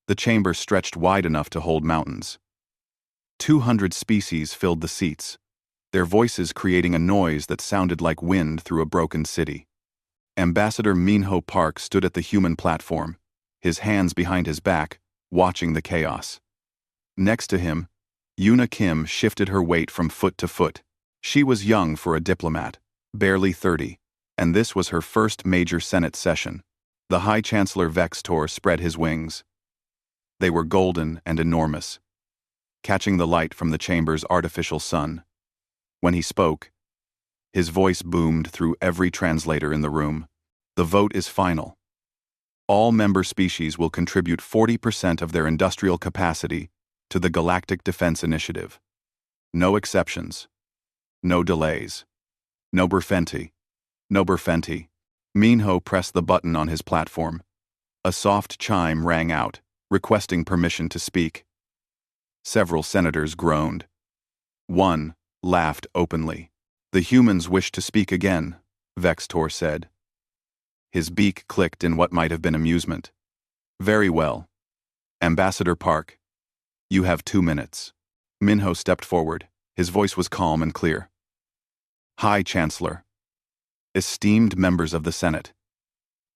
The chamber stretched wide enough to hold mountains. 200 species filled the seats, their voices creating a noise that sounded like wind through a broken city. Ambassador Minho Park stood at the human platform, his hands behind his back, watching the chaos. Next to him, Yuna Kim shifted her weight from foot to foot. She was young for a diplomat, barely 30, and this was her first major Senate session. The High Chancellor Vextor spread his wings. They were golden and enormous, catching the light from the chamber's artificial sun. When he spoke, his voice boomed through every translator in the room. The vote is final. All member species will contribute 40% of their industrial capacity to the Galactic Defense Initiative. No exceptions. No delays. No Burfenti. No Burfenti. Minho pressed the button on his platform. A soft chime rang out, requesting permission to speak. Several senators groaned. One laughed openly. The humans wish to speak again, Vextor said. His beak clicked in what might have been amusement. Very well. Ambassador Park, you have 2 minutes. Minho stepped forward. His voice was calm and clear. High Chancellor, esteemed members of the Senate,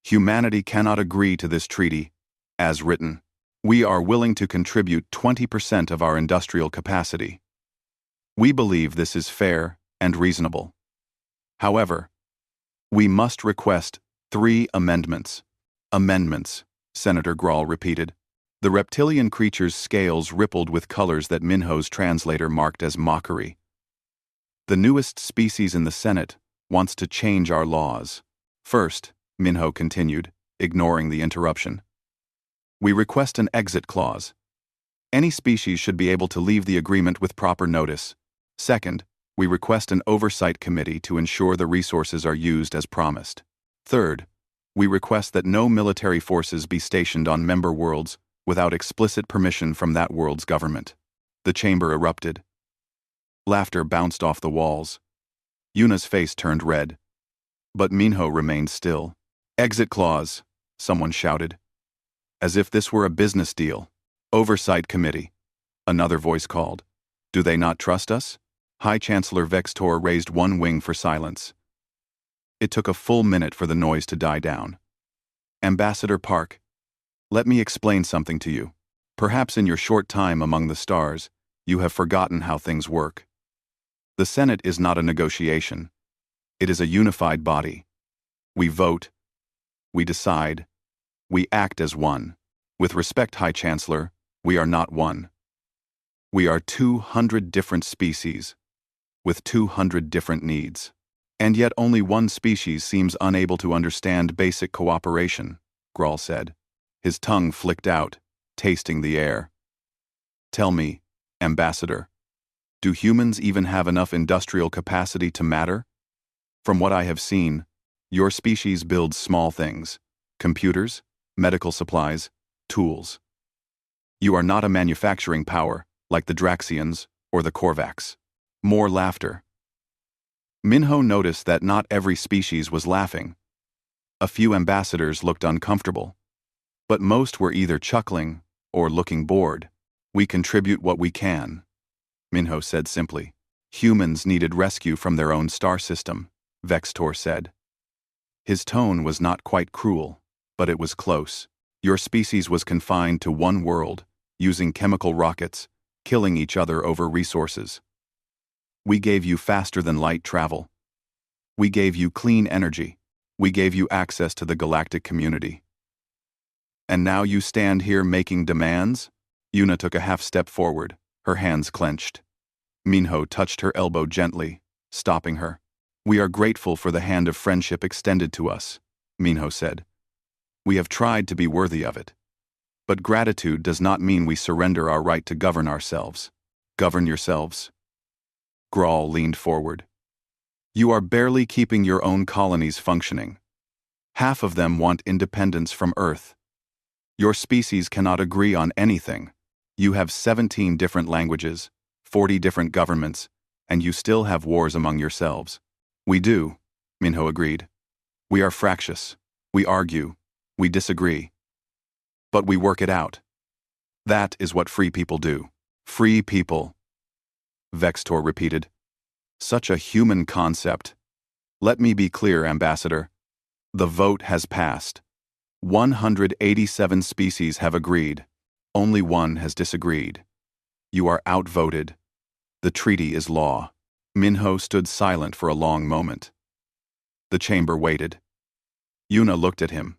humanity cannot agree to this treaty, as written. We are willing to contribute 20% of our industrial capacity. We believe this is fair and reasonable. However, we must request 3 amendments. Amendments, Senator Grawl repeated. The reptilian creature's scales rippled with colors that Minho's translator marked as mockery. The newest species in the Senate wants to change our laws. First, Minho continued, ignoring the interruption. We request an exit clause. Any species should be able to leave the agreement with proper notice. Second, we request an oversight committee to ensure the resources are used as promised. Third, we request that no military forces be stationed on member worlds without explicit permission from that world's government. The chamber erupted. Laughter bounced off the walls. Yuna's face turned red. But Minho remained still. Exit clause, someone shouted. As if this were a business deal. Oversight committee, another voice called. Do they not trust us? High Chancellor Vextor raised one wing for silence. It took a full minute for the noise to die down. Ambassador Park, let me explain something to you. Perhaps in your short time among the stars, you have forgotten how things work. The Senate is not a negotiation. It is a unified body. We vote. We decide. We act as one. With respect, High Chancellor, we are not one. We are 200 different species, with 200 different needs. And yet only one species seems unable to understand basic cooperation, Grawl said. His tongue flicked out, tasting the air. Tell me, Ambassador, do humans even have enough industrial capacity to matter? From what I have seen, your species builds small things, computers, medical supplies, tools. You are not a manufacturing power, like the Draxians or the Korvax. More laughter. Minho noticed that not every species was laughing. A few ambassadors looked uncomfortable, but most were either chuckling or looking bored. We contribute what we can, Minho said simply. Humans needed rescue from their own star system, Vextor said. His tone was not quite cruel, but it was close. Your species was confined to one world, using chemical rockets, killing each other over resources. We gave you faster-than-light travel. We gave you clean energy. We gave you access to the galactic community. And now you stand here making demands? Yuna took a half-step forward, her hands clenched. Minho touched her elbow gently, stopping her. We are grateful for the hand of friendship extended to us, Minho said. We have tried to be worthy of it. But gratitude does not mean we surrender our right to govern ourselves. Govern yourselves. Grawl leaned forward. You are barely keeping your own colonies functioning. Half of them want independence from Earth. Your species cannot agree on anything. You have 17 different languages, 40 different governments, and you still have wars among yourselves. We do, Minho agreed. We are fractious. We argue. We disagree. But we work it out. That is what free people do. Free people, Vextor repeated. Such a human concept. Let me be clear, Ambassador. The vote has passed. 187 species have agreed. Only one has disagreed. You are outvoted. The treaty is law. Minho stood silent for a long moment. The chamber waited. Yuna looked at him,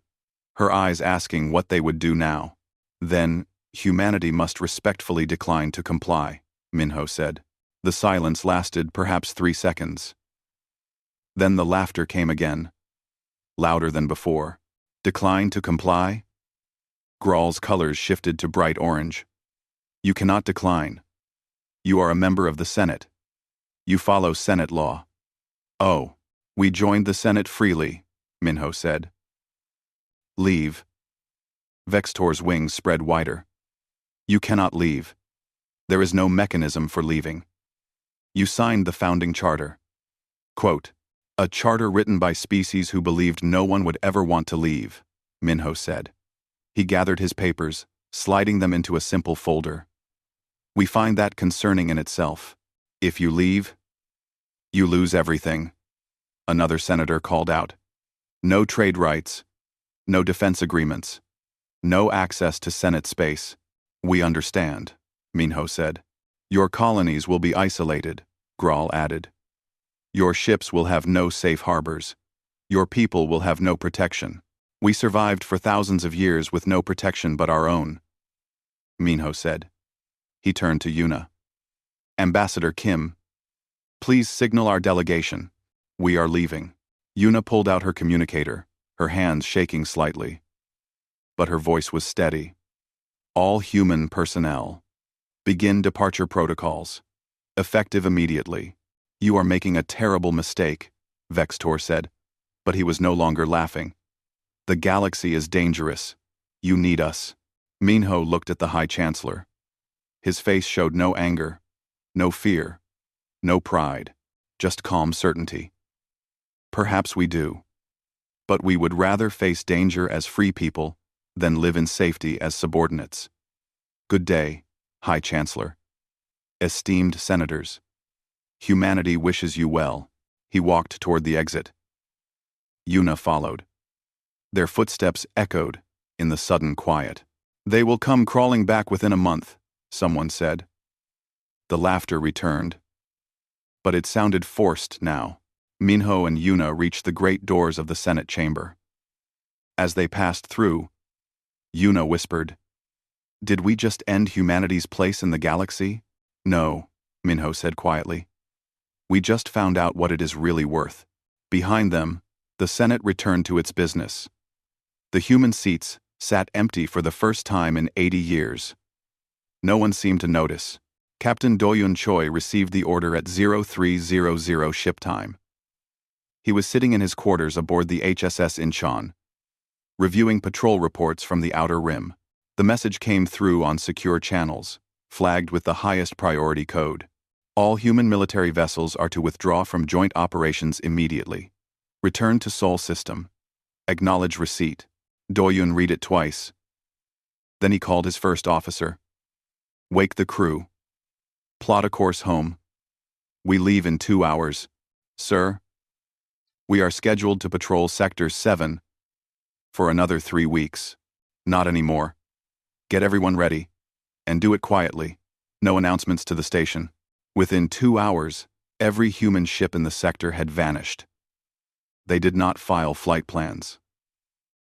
her eyes asking what they would do now. Then, humanity must respectfully decline to comply, Minho said. The silence lasted perhaps 3 seconds. Then the laughter came again, louder than before. Decline to comply? Graal's colors shifted to bright orange. You cannot decline. You are a member of the Senate. You follow Senate law. Oh, we joined the Senate freely, Minho said. Leave. Vextor's wings spread wider. You cannot leave. There is no mechanism for leaving. You signed the founding charter. Quote, a charter written by species who believed no one would ever want to leave, Minho said. He gathered his papers, sliding them into a simple folder. We find that concerning in itself. If you leave, you lose everything. Another senator called out. No trade rights. No defense agreements. No access to Senate space. We understand, Minho said. Your colonies will be isolated, Graal added. Your ships will have no safe harbors. Your people will have no protection. We survived for thousands of years with no protection but our own, Minho said. He turned to Yuna. Ambassador Kim, please signal our delegation. We are leaving. Yuna pulled out her communicator, her hands shaking slightly. But her voice was steady. All human personnel. Begin departure protocols. Effective immediately. You are making a terrible mistake, Vextor said, but he was no longer laughing. The galaxy is dangerous. You need us. Minho looked at the High Chancellor. His face showed no anger, no fear, no pride, just calm certainty. Perhaps we do. But we would rather face danger as free people than live in safety as subordinates. Good day, High Chancellor. Esteemed senators. Humanity wishes you well. He walked toward the exit. Yuna followed. Their footsteps echoed in the sudden quiet. They will come crawling back within a month, someone said. The laughter returned. But it sounded forced now. Minho and Yuna reached the great doors of the Senate chamber. As they passed through, Yuna whispered, Did we just end humanity's place in the galaxy? No, Minho said quietly. We just found out what it is really worth. Behind them, the Senate returned to its business. The human seats sat empty for the first time in 80 years. No one seemed to notice. Captain Doyun Choi received the order at 0300 ship time. He was sitting in his quarters aboard the HSS Incheon, reviewing patrol reports from the Outer Rim. The message came through on secure channels, flagged with the highest priority code. All human military vessels are to withdraw from joint operations immediately. Return to Sol System. Acknowledge receipt. Doyun read it twice. Then he called his first officer. Wake the crew. Plot a course home. We leave in 2 hours. Sir, we are scheduled to patrol Sector 7 for another 3 weeks. Not anymore. Get everyone ready. And do it quietly. No announcements to the station. Within 2 hours, every human ship in the sector had vanished. They did not file flight plans.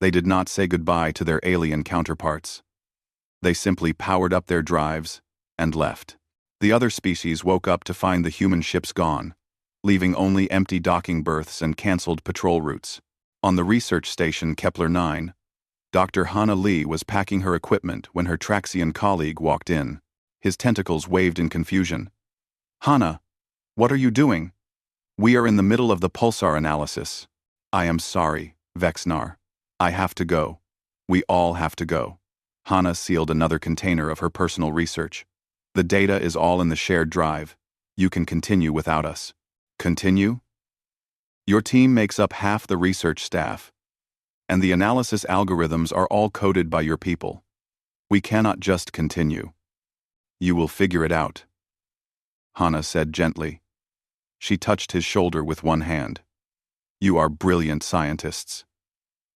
They did not say goodbye to their alien counterparts. They simply powered up their drives and left. The other species woke up to find the human ships gone, leaving only empty docking berths and cancelled patrol routes. On the research station Kepler 9, Dr. Hana Lee was packing her equipment when her Traxian colleague walked in. His tentacles waved in confusion. Hana, what are you doing? We are in the middle of the pulsar analysis. I am sorry, Vexnar. I have to go. We all have to go. Hana sealed another container of her personal research. The data is all in the shared drive. You can continue without us. Continue? Your team makes up half the research staff, and the analysis algorithms are all coded by your people. We cannot just continue. You will figure it out, Hana said gently. She touched his shoulder with one hand. You are brilliant scientists.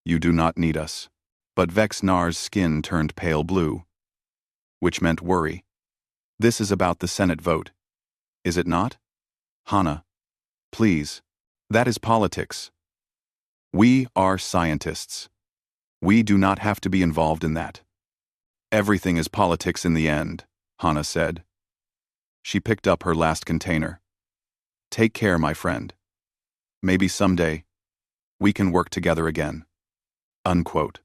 You do not need us. But Vexnar's skin turned pale blue, which meant worry. This is about the Senate vote, is it not? Hana, please. That is politics. We are scientists. We do not have to be involved in that. Everything is politics in the end, Hana said. She picked up her last container. Take care, my friend. Maybe someday, we can work together again. Unquote.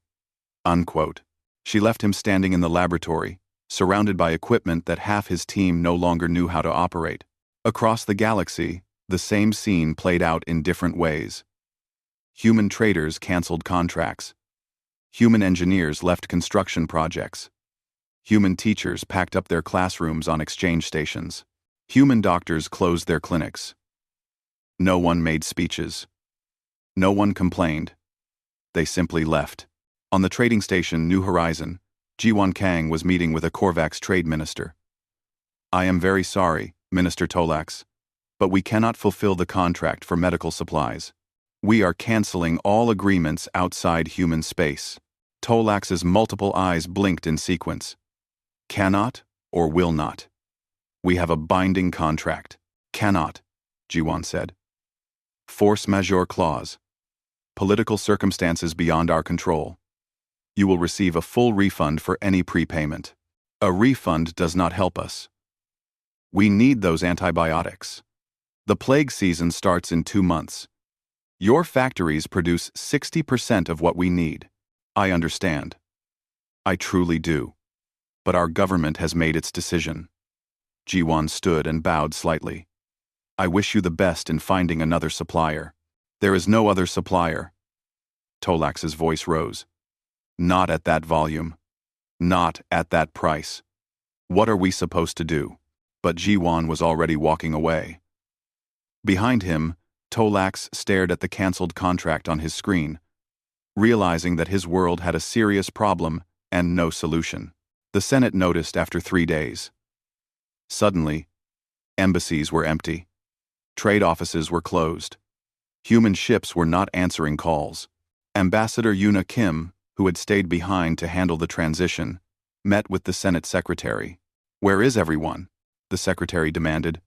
Unquote. She left him standing in the laboratory, surrounded by equipment that half his team no longer knew how to operate. Across the galaxy, the same scene played out in different ways. Human traders canceled contracts. Human engineers left construction projects. Human teachers packed up their classrooms on exchange stations. Human doctors closed their clinics. No one made speeches. No one complained. They simply left. On the trading station New Horizon, Jiwan Kang was meeting with a Korvax trade minister. I am very sorry, Minister Tolax, but we cannot fulfill the contract for medical supplies. We are canceling all agreements outside human space. Tolax's multiple eyes blinked in sequence. Cannot or will not. We have a binding contract. Cannot, Jiwan said. Force majeure clause. Political circumstances beyond our control. You will receive a full refund for any prepayment. A refund does not help us. We need those antibiotics. The plague season starts in 2 months. Your factories produce 60% of what we need. I understand. I truly do. But our government has made its decision. Jiwan stood and bowed slightly. I wish you the best in finding another supplier. There is no other supplier. Tolax's voice rose. Not at that volume. Not at that price. What are we supposed to do? But Jiwan was already walking away. Behind him, Tolax stared at the cancelled contract on his screen, realizing that his world had a serious problem and no solution. The Senate noticed after 3 days. Suddenly, embassies were empty. Trade offices were closed. Human ships were not answering calls. Ambassador Yuna Kim, who had stayed behind to handle the transition, met with the Senate secretary. Where is everyone? The secretary demanded.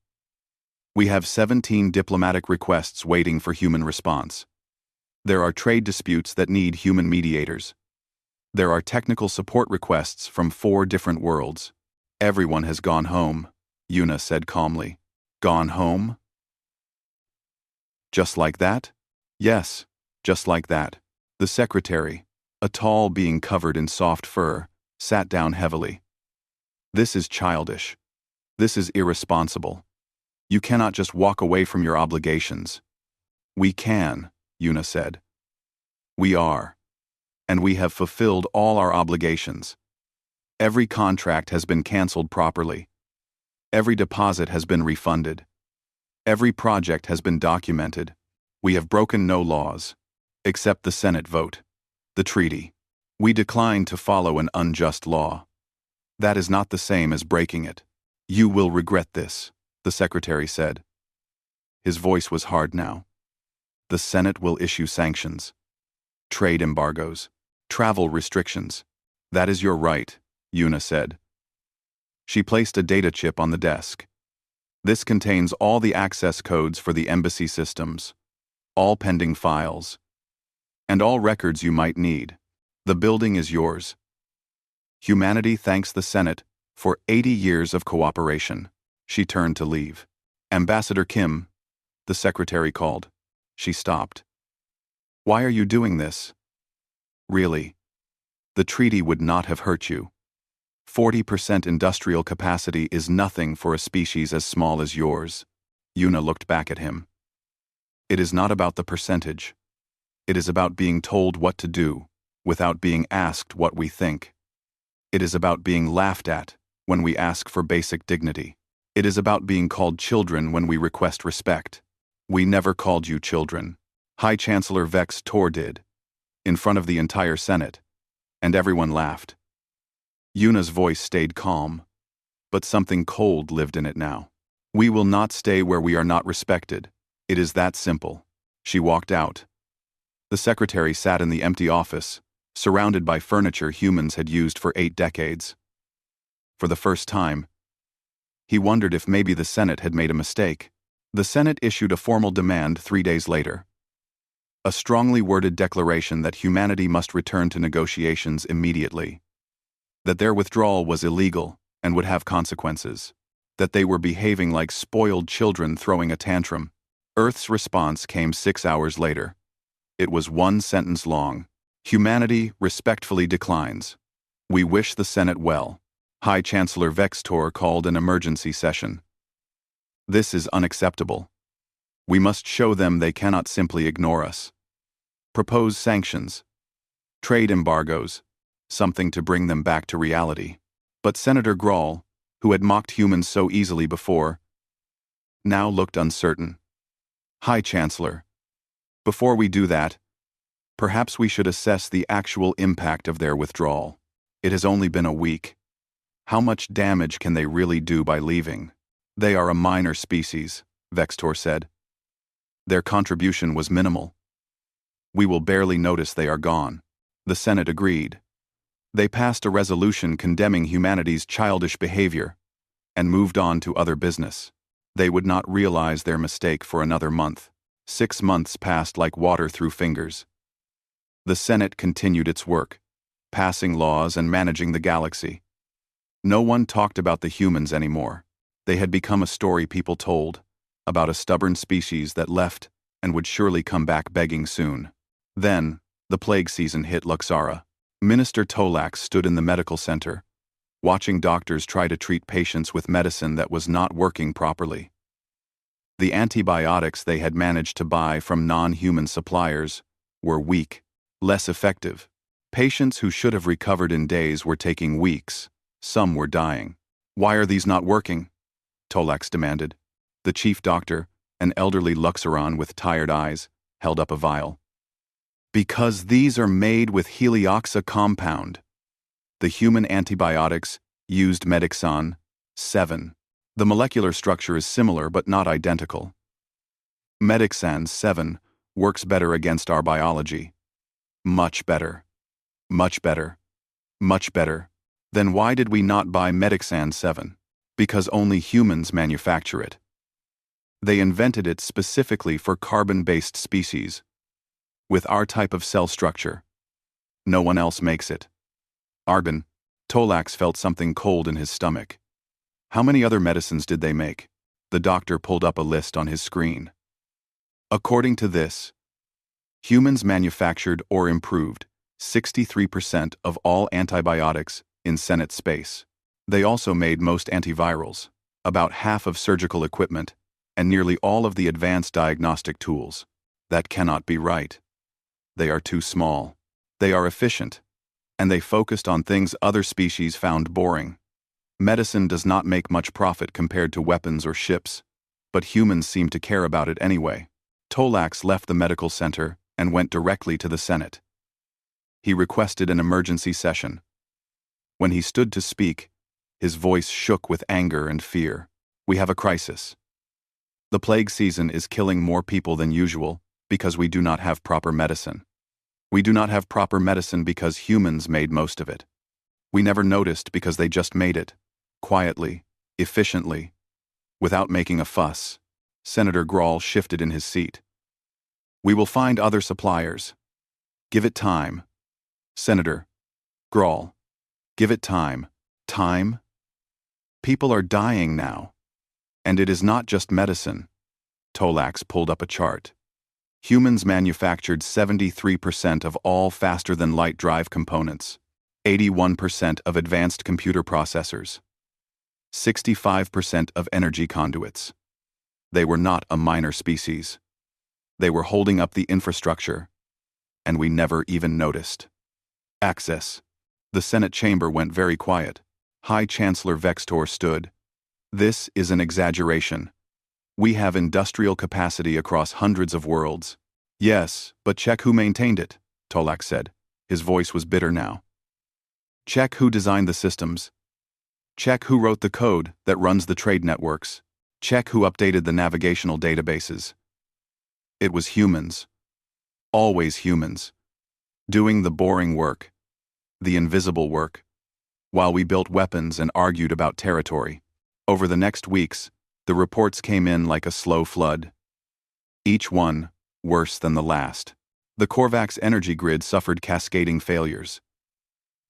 We have 17 diplomatic requests waiting for human response. There are trade disputes that need human mediators. There are technical support requests from 4 different worlds. Everyone has gone home, Yuna said calmly. Gone home? Just like that? Yes, just like that. The secretary, a tall being covered in soft fur, sat down heavily. This is childish. This is irresponsible. You cannot just walk away from your obligations. We can, Yuna said. We are. And we have fulfilled all our obligations. Every contract has been cancelled properly. Every deposit has been refunded. Every project has been documented. We have broken no laws, except the Senate vote, the treaty. We decline to follow an unjust law. That is not the same as breaking it. You will regret this, the secretary said. His voice was hard now. The Senate will issue sanctions, trade embargoes, travel restrictions. That is your right, Yuna said. She placed a data chip on the desk. This contains all the access codes for the embassy systems, all pending files, and all records you might need. The building is yours. Humanity thanks the Senate for 80 years of cooperation. She turned to leave. Ambassador Kim, the secretary called. She stopped. Why are you doing this? Really, the treaty would not have hurt you. 40% industrial capacity is nothing for a species as small as yours. Yuna looked back at him. It is not about the percentage. It is about being told what to do, without being asked what we think. It is about being laughed at when we ask for basic dignity. It is about being called children when we request respect. We never called you children. High Chancellor Vex Tor did, in front of the entire Senate, and everyone laughed. Yuna's voice stayed calm, but something cold lived in it now. We will not stay where we are not respected. It is that simple. She walked out. The secretary sat in the empty office, surrounded by furniture humans had used for 8 decades. For the first time, he wondered if maybe the Senate had made a mistake. The Senate issued a formal demand 3 days later. A strongly worded declaration that humanity must return to negotiations immediately. That their withdrawal was illegal and would have consequences. That they were behaving like spoiled children throwing a tantrum. Earth's response came 6 hours later. It was 1 sentence long. Humanity respectfully declines. We wish the Senate well. High Chancellor Vextor called an emergency session. This is unacceptable. We must show them they cannot simply ignore us. Propose sanctions. Trade embargoes. Something to bring them back to reality. But Senator Grawl, who had mocked humans so easily before, now looked uncertain. High Chancellor, before we do that, perhaps we should assess the actual impact of their withdrawal. It has only been a week. How much damage can they really do by leaving? They are a minor species, Vextor said. Their contribution was minimal. We will barely notice they are gone. The Senate agreed. They passed a resolution condemning humanity's childish behavior and moved on to other business. They would not realize their mistake for another month. 6 months passed like water through fingers. The Senate continued its work, passing laws and managing the galaxy. No one talked about the humans anymore. They had become a story people told, about a stubborn species that left and would surely come back begging soon. Then, the plague season hit Luxara. Minister Tolax stood in the medical center, watching doctors try to treat patients with medicine that was not working properly. The antibiotics they had managed to buy from non-human suppliers were weak, less effective. Patients who should have recovered in days were taking weeks. Some were dying. Why are these not working? Tolax demanded. The chief doctor, an elderly Luxaron with tired eyes, held up a vial. Because these are made with helioxa compound. The human antibiotics used Medixon 7. The molecular structure is similar but not identical. Medixan 7 works better against our biology. Much better. Much better. Much better. Then why did we not buy Medixan 7? Because only humans manufacture it. They invented it specifically for carbon-based species. With our type of cell structure. No one else makes it. Argon. Tolax felt something cold in his stomach. How many other medicines did they make? The doctor pulled up a list on his screen. According to this, humans manufactured or improved 63% of all antibiotics in Senate space. They also made most antivirals, about half of surgical equipment, and nearly all of the advanced diagnostic tools. That cannot be right. They are too small. They are efficient. And they focused on things other species found boring. Medicine does not make much profit compared to weapons or ships, but humans seem to care about it anyway. Tolax left the medical center and went directly to the Senate. He requested an emergency session. When he stood to speak, his voice shook with anger and fear. We have a crisis. The plague season is killing more people than usual because we do not have proper medicine. We do not have proper medicine because humans made most of it. We never noticed because they just made it. Quietly, efficiently, without making a fuss. Senator Grawl shifted in his seat. We will find other suppliers. Give it time. Senator Grawl, give it time. Time? People are dying now. And it is not just medicine. Tolax pulled up a chart. Humans manufactured 73% of all faster-than-light drive components, 81% of advanced computer processors, 65% of energy conduits. They were not a minor species. They were holding up the infrastructure, and we never even noticed. Access. The Senate chamber went very quiet. High Chancellor Vextor stood. This is an exaggeration. We have industrial capacity across hundreds of worlds. Yes, but check who maintained it, Tolax said. His voice was bitter now. Check who designed the systems. Check who wrote the code that runs the trade networks. Check who updated the navigational databases. It was humans. Always humans. Doing the boring work. The invisible work. While we built weapons and argued about territory. Over the next weeks, the reports came in like a slow flood. Each one worse than the last. The Korvax energy grid suffered cascading failures.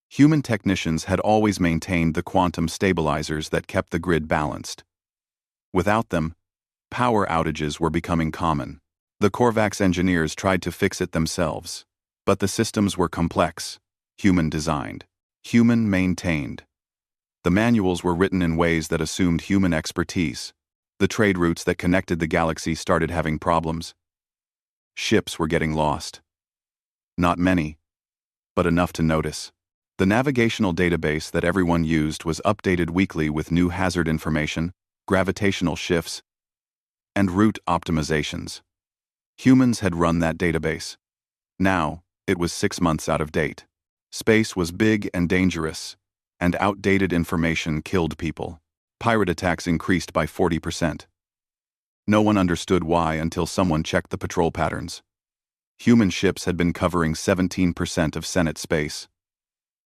Human technicians had always maintained the quantum stabilizers that kept the grid balanced. Without them, power outages were becoming common. The Korvax engineers tried to fix it themselves, but the systems were complex, human-designed, human-maintained. The manuals were written in ways that assumed human expertise. The trade routes that connected the galaxy started having problems. Ships were getting lost. Not many, but enough to notice. The navigational database that everyone used was updated weekly with new hazard information, gravitational shifts, and route optimizations. Humans had run that database. Now, it was 6 months out of date. Space was big and dangerous, and outdated information killed people. Pirate attacks increased by 40%. No one understood why until someone checked the patrol patterns. Human ships had been covering 17% of Senate space.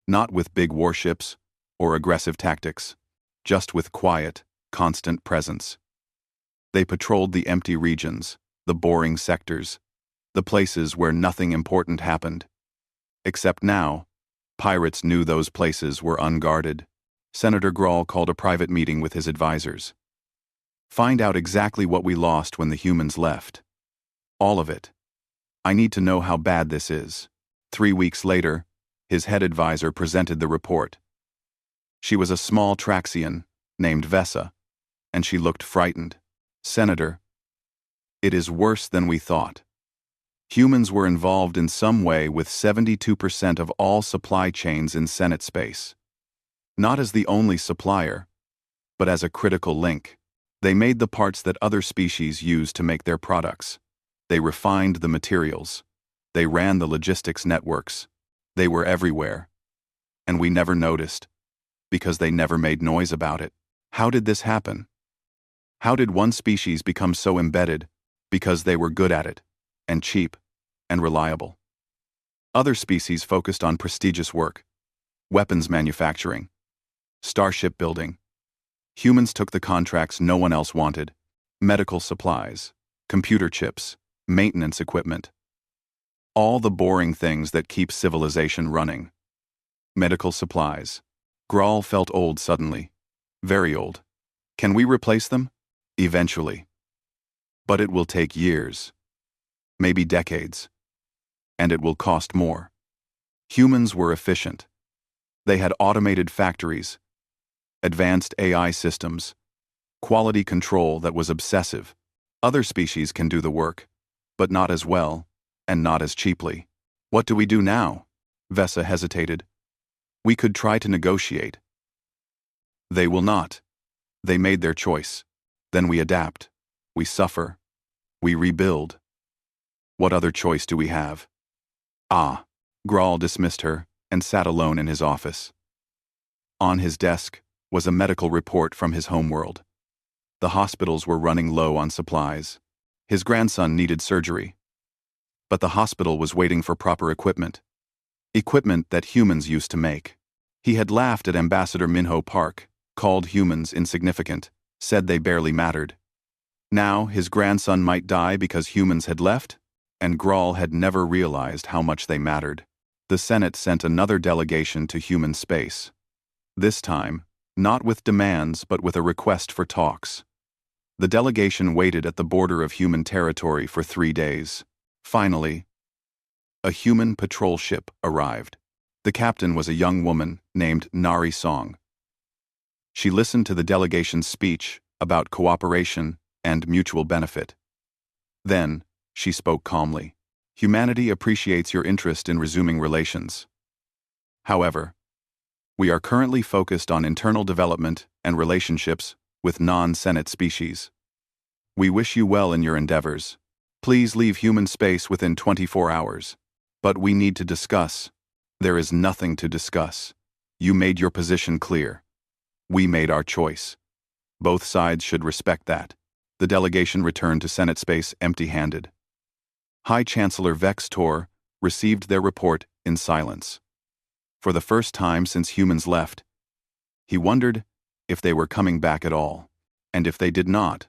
Not with big warships or aggressive tactics, just with quiet, constant presence. They patrolled the empty regions, the boring sectors, the places where nothing important happened. Except now, pirates knew those places were unguarded. Senator Grawl called a private meeting with his advisors. Find out exactly what we lost when the humans left. All of it. I need to know how bad this is. 3 weeks later, his head advisor presented the report. She was a small Traxian named Vesa, and she looked frightened. Senator, it is worse than we thought. Humans were involved in some way with 72% of all supply chains in Senate space. Not as the only supplier, but as a critical link. They made the parts that other species use to make their products. They refined the materials. They ran the logistics networks. They were everywhere. And we never noticed, because they never made noise about it. How did this happen? How did one species become so embedded? Because they were good at it, and cheap, and reliable. Other species focused on prestigious work, weapons manufacturing, starship building. Humans took the contracts no one else wanted: medical supplies, computer chips, maintenance equipment. All the boring things that keep civilization running. Medical supplies. Grawl felt old suddenly. Very old. Can we replace them? Eventually. But it will take years. Maybe decades. And it will cost more. Humans were efficient. They had automated factories, advanced AI systems, quality control that was obsessive. Other species can do the work, but not as well, and not as cheaply. What do we do now? Vesa hesitated. We could try to negotiate. They will not. They made their choice. Then we adapt. We suffer. We rebuild. What other choice do we have? Ah. Grawl dismissed her and sat alone in his office. On his desk was a medical report from his homeworld. The hospitals were running low on supplies. His grandson needed surgery. But the hospital was waiting for proper equipment. Equipment that humans used to make. He had laughed at Ambassador Minho Park, called humans insignificant, said they barely mattered. Now his grandson might die because humans had left, and Grawl had never realized how much they mattered. The Senate sent another delegation to human space. This time, not with demands but with a request for talks. The delegation waited at the border of human territory for 3 days. Finally, a human patrol ship arrived. The captain was a young woman named Narration. She listened to the delegation's speech about cooperation and mutual benefit. Then, she spoke calmly. Humanity appreciates your interest in resuming relations. However, we are currently focused on internal development and relationships with non-Senate species. We wish you well in your endeavors. Please leave human space within 24 hours. But we need to discuss. There is nothing to discuss. You made your position clear. We made our choice. Both sides should respect that. The delegation returned to Senate space empty-handed. High Chancellor Vex Tor received their report in silence. For the first time since humans left, he wondered if they were coming back at all. And if they did not,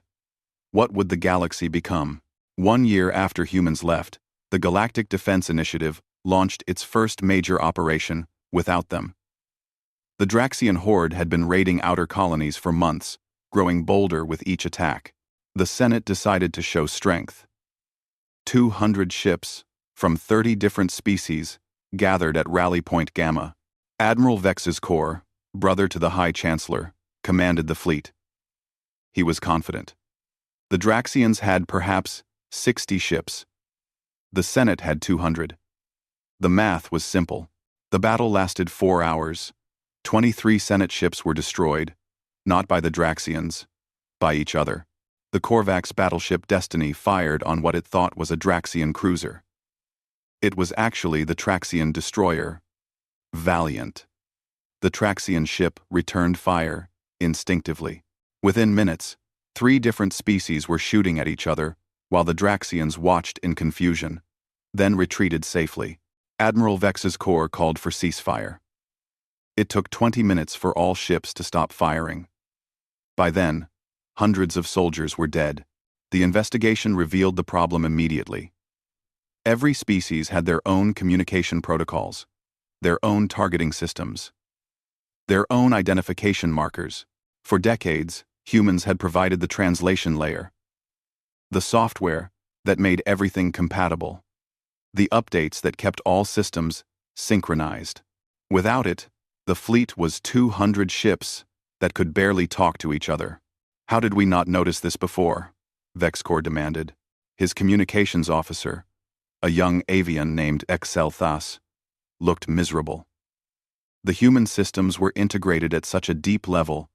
what would the galaxy become? 1 year after humans left, the Galactic Defense Initiative launched its first major operation without them. The Draxian horde had been raiding outer colonies for months, growing bolder with each attack. The Senate decided to show strength. 200 ships from 30 different species gathered at Rally Point Gamma. Admiral Vex's Corps, brother to the High Chancellor, commanded the fleet. He was confident. The Draxians had perhaps 60 ships. The Senate had 200. The math was simple. The battle lasted 4 hours. 23 Senate ships were destroyed, not by the Draxians, by each other. The Korvax battleship Destiny fired on what it thought was a Draxian cruiser. It was actually the Traxian destroyer, Valiant. The Traxian ship returned fire, instinctively. Within minutes, 3 different species were shooting at each other, while the Draxians watched in confusion, then retreated safely. Admiral Vex's Corps called for ceasefire. It took 20 minutes for all ships to stop firing. By then, hundreds of soldiers were dead. The investigation revealed the problem immediately. Every species had their own communication protocols, their own targeting systems, their own identification markers. For decades, humans had provided the translation layer, the software that made everything compatible, the updates that kept all systems synchronized. Without it, the fleet was 200 ships that could barely talk to each other. How did we not notice this before? Vexcor demanded. His communications officer, a young avian named Excelthas, looked miserable. The human systems were integrated at such a deep level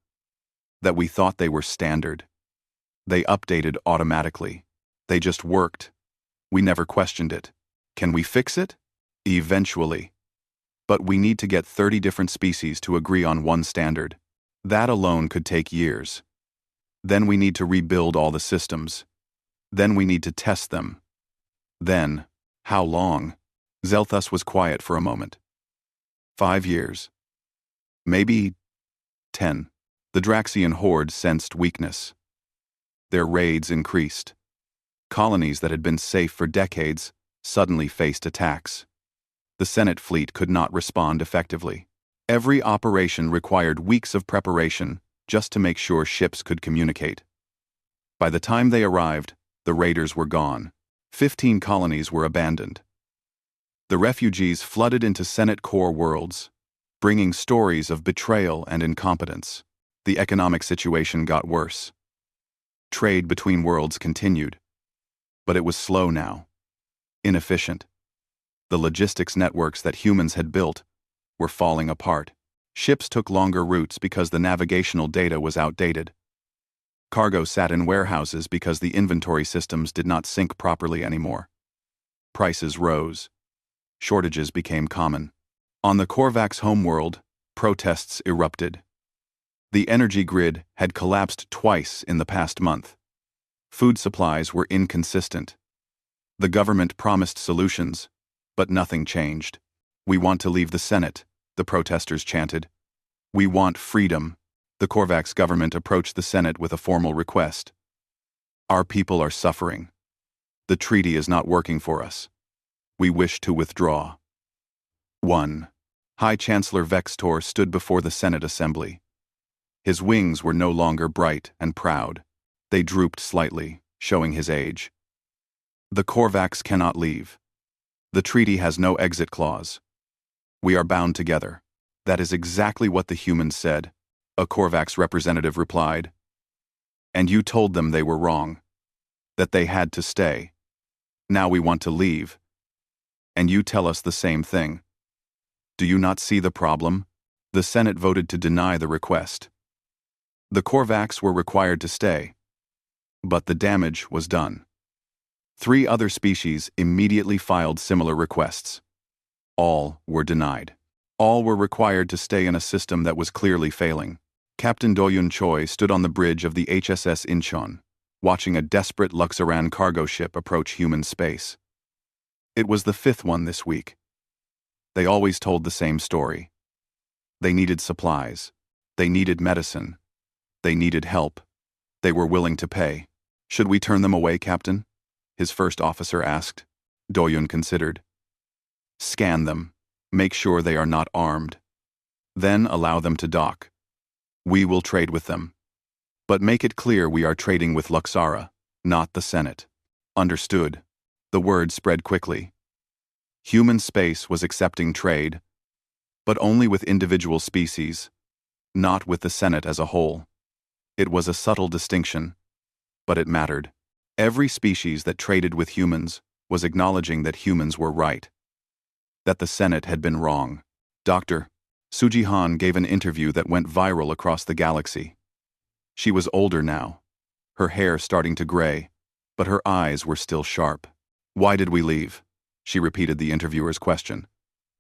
that we thought they were standard. They updated automatically. They just worked. We never questioned it. Can we fix it? Eventually. But we need to get 30 different species to agree on one standard. That alone could take years. Then we need to rebuild all the systems. Then we need to test them. Then, how long? Zelthus was quiet for a moment. 5 years. Maybe 10. The Draxian horde sensed weakness. Their raids increased. Colonies that had been safe for decades suddenly faced attacks. The Senate fleet could not respond effectively. Every operation required weeks of preparation just to make sure ships could communicate. By the time they arrived, the raiders were gone. 15 colonies were abandoned. The refugees flooded into Senate core worlds, bringing stories of betrayal and incompetence. The economic situation got worse. Trade between worlds continued, but it was slow now, inefficient. The logistics networks that humans had built were falling apart. Ships took longer routes because the navigational data was outdated. Cargo sat in warehouses because the inventory systems did not sync properly anymore. Prices rose. Shortages became common. On the Korvax homeworld, protests erupted. The energy grid had collapsed twice in the past month. Food supplies were inconsistent. The government promised solutions, but nothing changed. We want to leave the Senate, the protesters chanted. We want freedom. The Korvax government approached the Senate with a formal request. Our people are suffering. The treaty is not working for us. We wish to withdraw. 1. High Chancellor Vextor stood before the Senate Assembly. His wings were no longer bright and proud. They drooped slightly, showing his age. The Korvax cannot leave. The treaty has no exit clause. We are bound together. That is exactly what the humans said, a Korvax representative replied. And you told them they were wrong, that they had to stay. Now we want to leave. And you tell us the same thing. Do you not see the problem? The Senate voted to deny the request. The Korvax were required to stay. But the damage was done. 3 other species immediately filed similar requests. All were denied. All were required to stay in a system that was clearly failing. Captain Doyun Choi stood on the bridge of the HSS Incheon, watching a desperate Luxoran cargo ship approach human space. It was the fifth one this week. They always told the same story. They needed supplies. They needed medicine. They needed help. They were willing to pay. Should we turn them away, Captain? His first officer asked. Doyun considered. Scan them. Make sure they are not armed. Then allow them to dock. We will trade with them. But make it clear we are trading with Luxara, not the Senate. Understood. The word spread quickly. Human space was accepting trade, but only with individual species, not with the Senate as a whole. It was a subtle distinction, but it mattered. Every species that traded with humans was acknowledging that humans were right, that the Senate had been wrong. Dr. Suji Han gave an interview that went viral across the galaxy. She was older now, her hair starting to gray, but her eyes were still sharp. Why did we leave? She repeated the interviewer's question.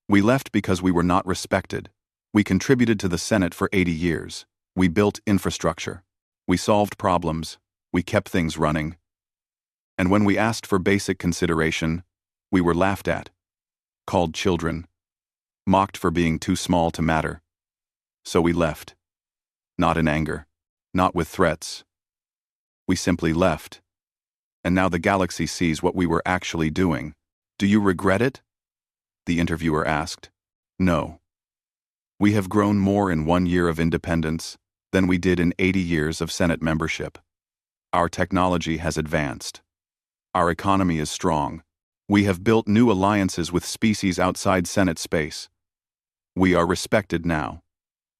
We left because we were not respected. We contributed to the Senate for 80 years. We built infrastructure. We solved problems. We kept things running. And when we asked for basic consideration, we were laughed at, called children, mocked for being too small to matter. So we left. Not in anger, not with threats. We simply left. And now the galaxy sees what we were actually doing. Do you regret it? The interviewer asked. No. We have grown more in 1 year of independence than we did in 80 years of Senate membership. Our technology has advanced. Our economy is strong. We have built new alliances with species outside Senate space. We are respected now.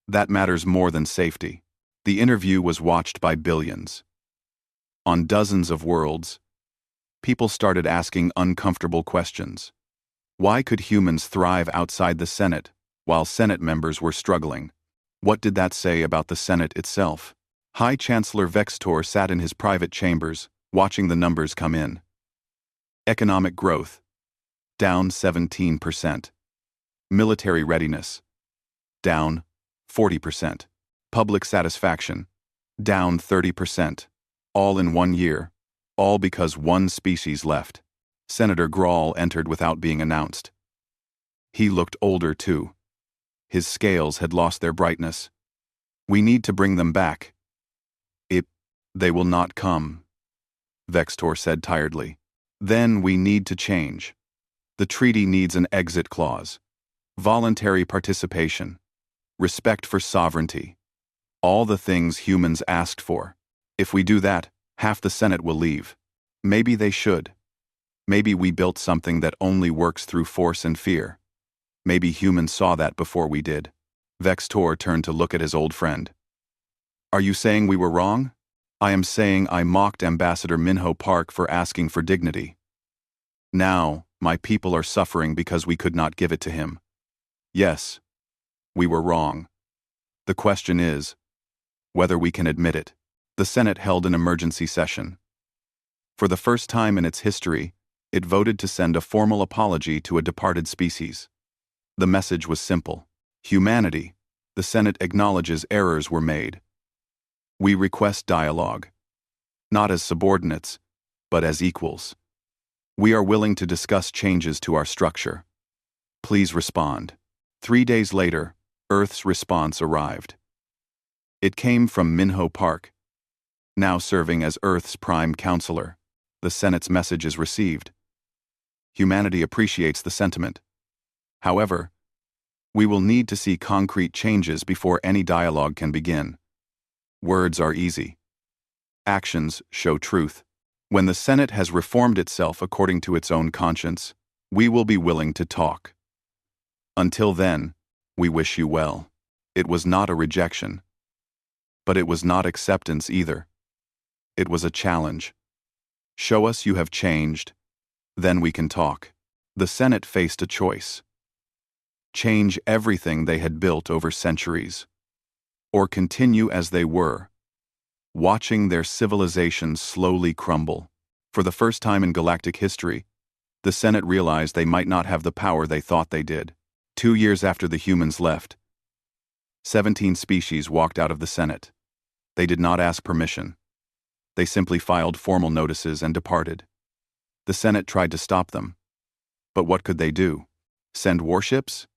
That matters more than safety. The interview was watched by billions. On dozens of worlds, people started asking uncomfortable questions. Why could humans thrive outside the Senate while Senate members were struggling? What did that say about the Senate itself? High Chancellor Vextor sat in his private chambers, watching the numbers come in. Economic growth, down 17%. Military readiness, down 40%. Public satisfaction, down 30%. All in 1 year, all because one species left. Senator Grawl entered without being announced. He looked older too. His scales had lost their brightness. We need to bring them back. They will not come, Vextor said tiredly. Then we need to change. The treaty needs an exit clause. Voluntary participation. Respect for sovereignty. All the things humans asked for. If we do that, half the Senate will leave. Maybe they should. Maybe we built something that only works through force and fear. Maybe humans saw that before we did. Vextor turned to look at his old friend. Are you saying we were wrong? I am saying I mocked Ambassador Minho Park for asking for dignity. Now, my people are suffering because we could not give it to him. Yes, we were wrong. The question is whether we can admit it. The Senate held an emergency session. For the first time in its history, it voted to send a formal apology to a departed species. The message was simple. Humanity, the Senate acknowledges errors were made. We request dialogue, not as subordinates, but as equals. We are willing to discuss changes to our structure. Please respond. 3 days later, Earth's response arrived. It came from Minho Park. Now serving as Earth's prime counselor, the Senate's message is received. Humanity appreciates the sentiment. However, we will need to see concrete changes before any dialogue can begin. Words are easy. Actions show truth. When the Senate has reformed itself according to its own conscience, we will be willing to talk. Until then, we wish you well. It was not a rejection. But it was not acceptance either. It was a challenge. Show us you have changed, then we can talk. The Senate faced a choice. Change everything they had built over centuries, or continue as they were, watching their civilization slowly crumble. For the first time in galactic history, the Senate realized they might not have the power they thought they did. 2 years after the humans left, 17 species walked out of the Senate. They did not ask permission. They simply filed formal notices and departed. The Senate tried to stop them. But what could they do? Send warships?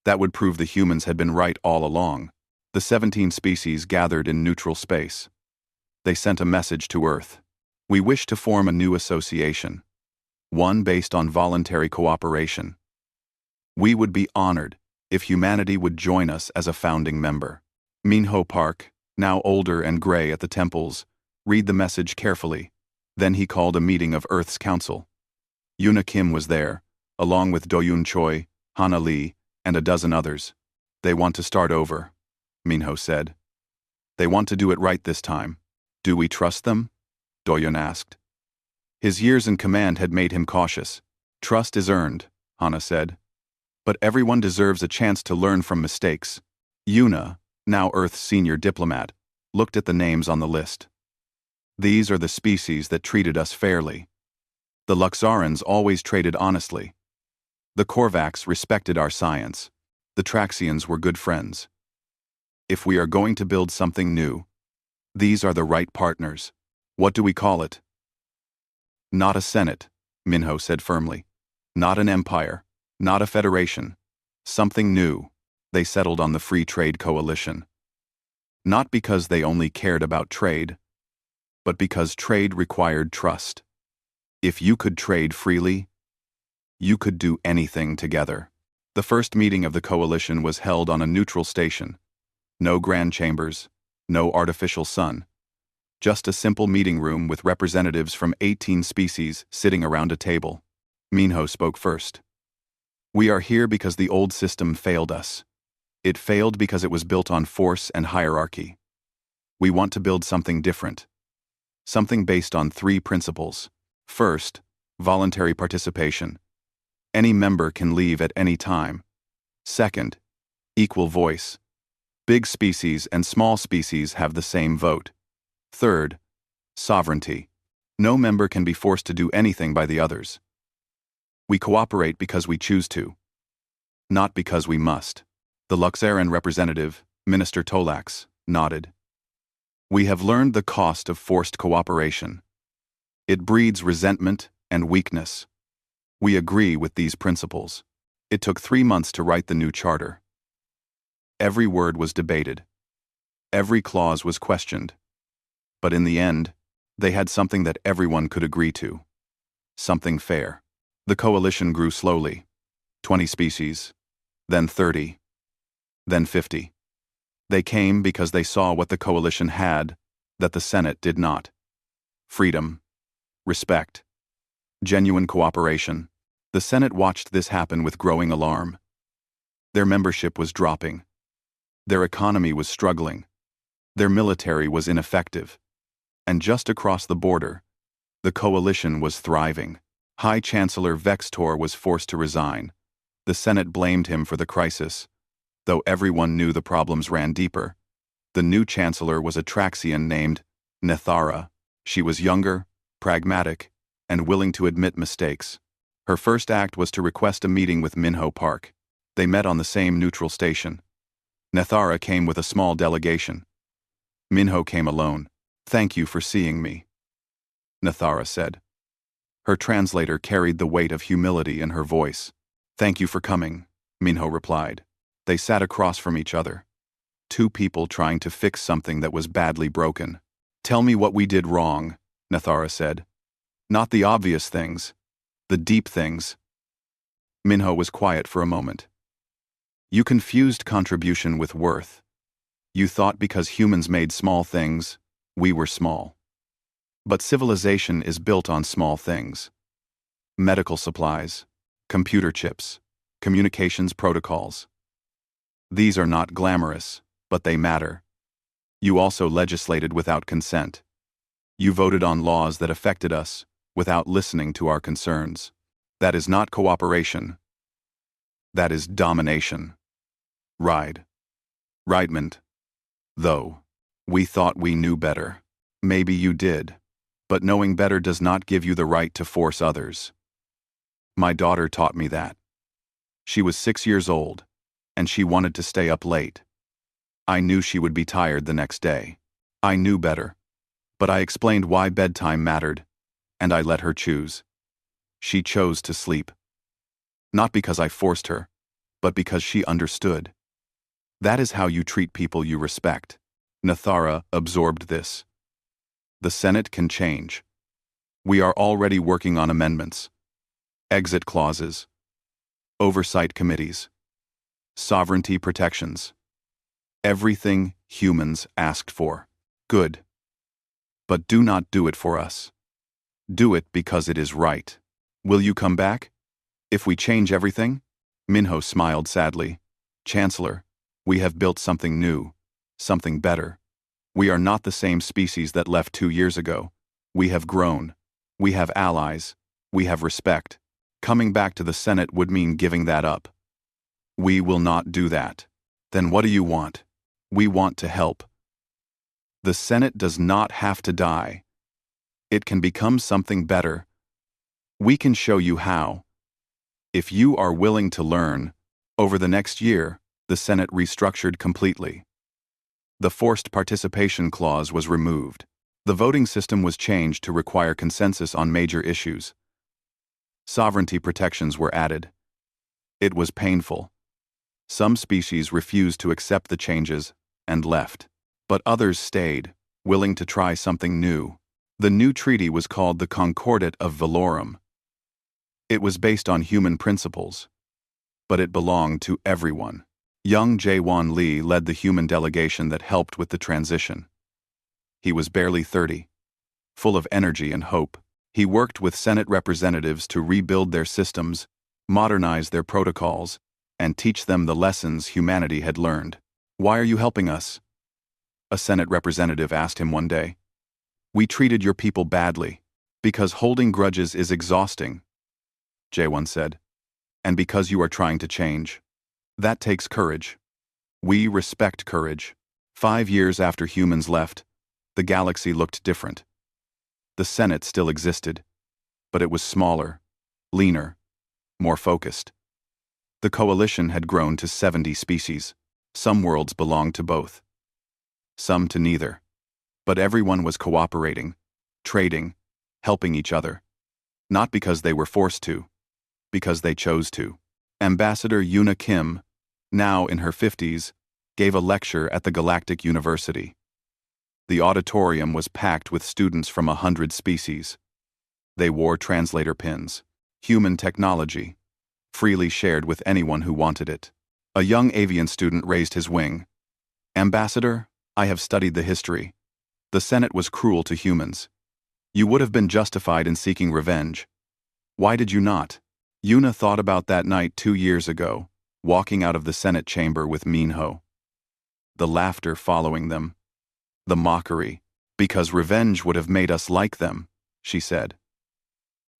That would prove the humans had been right all along. The 17 species gathered in neutral space. They sent a message to Earth. We wish to form a new association. One based on voluntary cooperation. We would be honored if humanity would join us as a founding member. Minho Park, now older and gray at the temples, read the message carefully. Then he called a meeting of Earth's council. Yuna Kim was there, along with Doyun Choi, Hana Lee, and a dozen others. They want to start over, Minho said. They want to do it right this time. Do we trust them? Doyun asked. His years in command had made him cautious. Trust is earned, Hana said. But everyone deserves a chance to learn from mistakes. Yuna, now Earth's senior diplomat, looked at the names on the list. These are the species that treated us fairly. The Luxarans always traded honestly. The Korvax respected our science. The Traxians were good friends. If we are going to build something new, these are the right partners. What do we call it? Not a Senate, Minho said firmly. Not an empire. Not a federation. Something new. They settled on the Free Trade Coalition. Not because they only cared about trade, but because trade required trust. If you could trade freely, you could do anything together. The first meeting of the coalition was held on a neutral station. No grand chambers, no artificial sun. Just a simple meeting room with representatives from 18 species sitting around a table. Minho spoke first. We are here because the old system failed us. It failed because it was built on force and hierarchy. We want to build something different. Something based on 3 principles. First, voluntary participation. Any member can leave at any time. Second, equal voice. Big species and small species have the same vote. Third, sovereignty. No member can be forced to do anything by the others. We cooperate because we choose to, not because we must. The Luxaran representative, Minister Tolax, nodded. We have learned the cost of forced cooperation. It breeds resentment and weakness. We agree with these principles. It took 3 months to write the new charter. Every word was debated. Every clause was questioned. But in the end, they had something that everyone could agree to. Something fair. The coalition grew slowly. 20 species, then 30, then 50. They came because they saw what the coalition had that the Senate did not. Freedom, respect, genuine cooperation. The Senate watched this happen with growing alarm. Their membership was dropping. Their economy was struggling. Their military was ineffective. And just across the border, the coalition was thriving. High Chancellor Vextor was forced to resign. The Senate blamed him for the crisis, though everyone knew the problems ran deeper. The new chancellor was a Traxian named Nethara. She was younger, pragmatic, and willing to admit mistakes. Her first act was to request a meeting with Minho Park. They met on the same neutral station. Nethara came with a small delegation. Minho came alone. Thank you for seeing me, Nethara said. Her translator carried the weight of humility in her voice. Thank you for coming, Minho replied. They sat across from each other. 2 people trying to fix something that was badly broken. Tell me what we did wrong, Nethara said. Not the obvious things, the deep things. Minho was quiet for a moment. You confused contribution with worth. You thought because humans made small things, we were small. But civilization is built on small things. Medical supplies, computer chips, communications protocols. These are not glamorous, but they matter. You also legislated without consent. You voted on laws that affected us without listening to our concerns. That is not cooperation. That is domination. Rightment. Though, we thought we knew better. Maybe you did. But knowing better does not give you the right to force others. My daughter taught me that. She was 6 years old, and she wanted to stay up late. I knew she would be tired the next day. I knew better. But I explained why bedtime mattered, and I let her choose. She chose to sleep. Not because I forced her, but because she understood. That is how you treat people you respect. Nathara absorbed this. The Senate can change. We are already working on amendments. Exit clauses. Oversight committees. Sovereignty protections. Everything humans asked for. Good. But do not do it for us. Do it because it is right. Will you come back? If we change everything? Minho smiled sadly. Chancellor, we have built something new, something better. We are not the same species that left 2 years ago. We have grown. We have allies. We have respect. Coming back to the Senate would mean giving that up. We will not do that. Then what do you want? We want to help. The Senate does not have to die. It can become something better. We can show you how. If you are willing to learn, over the next year, the Senate restructured completely. The forced participation clause was removed. The voting system was changed to require consensus on major issues. Sovereignty protections were added. It was painful. Some species refused to accept the changes and left, but others stayed, willing to try something new. The new treaty was called the Concordat of Valorum. It was based on human principles, but it belonged to everyone. Young Jaewon Lee led the human delegation that helped with the transition. He was barely 30, full of energy and hope. He worked with Senate representatives to rebuild their systems, modernize their protocols, and teach them the lessons humanity had learned. Why are you helping us? A Senate representative asked him one day. We treated your people badly. Because holding grudges is exhausting, Jaewon said. And because you are trying to change. That takes courage. We respect courage. 5 years after humans left, the galaxy looked different. The Senate still existed, but it was smaller, leaner, more focused. The coalition had grown to 70 species. Some worlds belonged to both. Some to neither. But everyone was cooperating, trading, helping each other. Not because they were forced to, because they chose to. Ambassador Yuna Kim, now in her 50s, gave a lecture at the Galactic University. The auditorium was packed with students from 100 species. They wore translator pins, human technology, freely shared with anyone who wanted it. A young avian student raised his wing. Ambassador, I have studied the history. The Senate was cruel to humans. You would have been justified in seeking revenge. Why did you not? Yuna thought about that night 2 years ago, walking out of the Senate chamber with Minho. The laughter following them. The mockery. Because revenge would have made us like them, she said.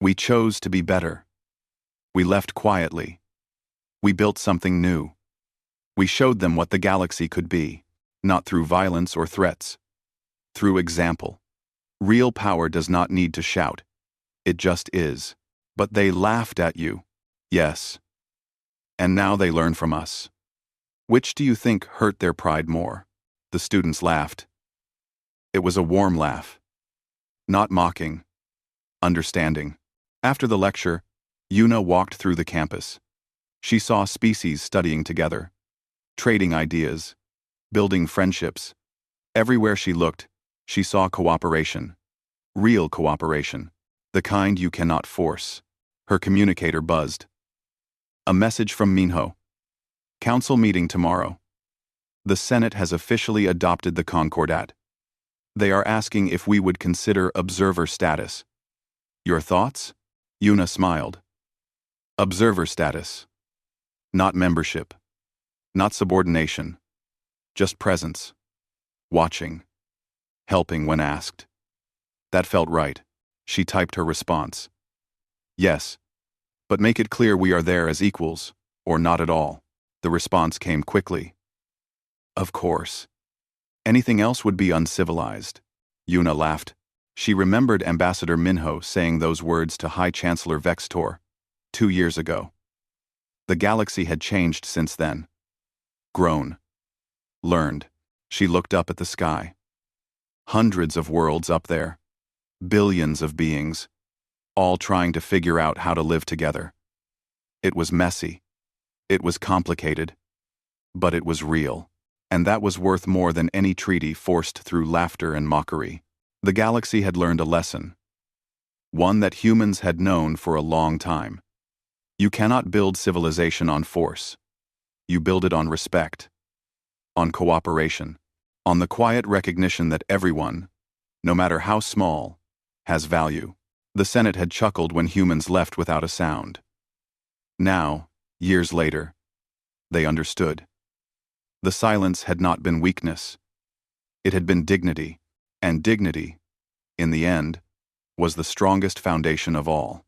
We chose to be better. We left quietly. We built something new. We showed them what the galaxy could be, not through violence or threats. Through example. Real power does not need to shout. It just is. But they laughed at you. Yes. And now they learn from us. Which do you think hurt their pride more? The students laughed. It was a warm laugh. Not mocking. Understanding. After the lecture, Yuna walked through the campus. She saw species studying together, trading ideas, building friendships. Everywhere she looked, she saw cooperation. Real cooperation. The kind you cannot force. Her communicator buzzed. A message from Minho. Council meeting tomorrow. The Senate has officially adopted the Concordat. They are asking if we would consider observer status. Your thoughts? Yuna smiled. Observer status. Not membership. Not subordination. Just presence. Watching. Helping when asked. That felt right. She typed her response. Yes. But make it clear we are there as equals, or not at all. The response came quickly. Of course. Anything else would be uncivilized. Yuna laughed. She remembered Ambassador Minho saying those words to High Chancellor Vextor 2 years ago. The galaxy had changed since then. Grown. Learned. She looked up at the sky. Hundreds of worlds up there. Billions of beings. All trying to figure out how to live together. It was messy. It was complicated. But it was real. And that was worth more than any treaty forced through laughter and mockery. The galaxy had learned a lesson. One that humans had known for a long time. You cannot build civilization on force. You build it on respect. On cooperation. On the quiet recognition that everyone, no matter how small, has value. The Senate had chuckled when humans left without a sound. Now, years later, they understood. The silence had not been weakness. It had been dignity, and dignity, in the end, was the strongest foundation of all.